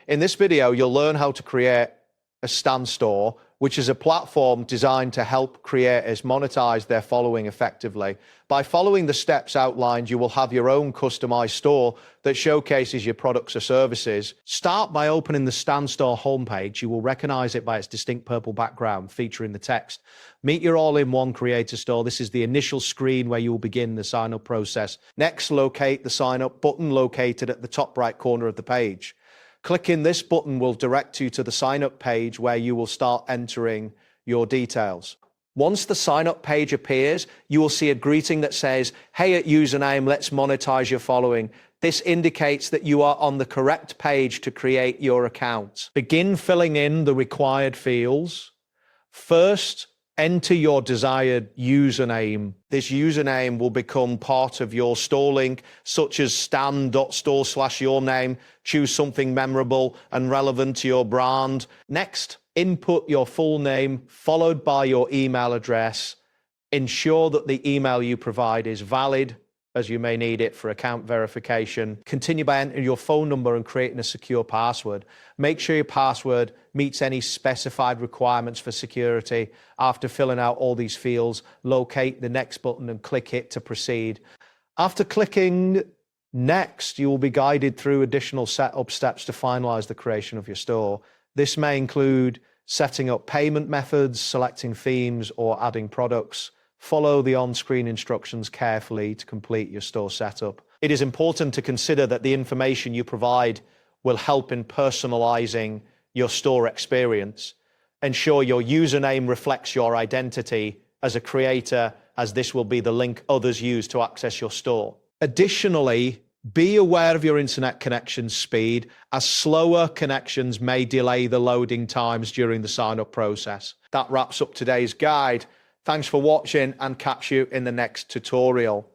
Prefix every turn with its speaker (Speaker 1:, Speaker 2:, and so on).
Speaker 1: In this video, you'll learn how to create a Stan store, which is a platform designed to help creators monetize their following effectively. By following the steps outlined, you will have your own customized store that showcases your products or services. Start by opening the Stan store homepage. You will recognize it by its distinct purple background featuring the text. Meet your all-in-one creator store. This is the initial screen where you will begin the sign-up process. Next, locate the sign-up button located at the top right corner of the page. Clicking this button will direct you to the sign-up page where you will start entering your details. Once the sign-up page appears, you will see a greeting that says, "Hey at username, let's monetize your following." This indicates that you are on the correct page to create your account. Begin filling in the required fields. First, enter your desired username. This username will become part of your store link, such as stan.store/yourname. Choose something memorable and relevant to your brand. Next, input your full name, followed by your email address. Ensure that the email you provide is valid, as you may need it for account verification. Continue by entering your phone number and creating a secure password. Make sure your password meets any specified requirements for security. After filling out all these fields, locate the next button and click it to proceed. After clicking next, you will be guided through additional setup steps to finalize the creation of your store. This may include setting up payment methods, selecting themes, or adding products. Follow the on-screen instructions carefully to complete your store setup. It is important to consider that the information you provide will help in personalizing your store experience. Ensure your username reflects your identity as a creator, as this will be the link others use to access your store. Additionally, be aware of your internet connection speed, as slower connections may delay the loading times during the sign-up process. That wraps up today's guide. Thanks for watching, and catch you in the next tutorial.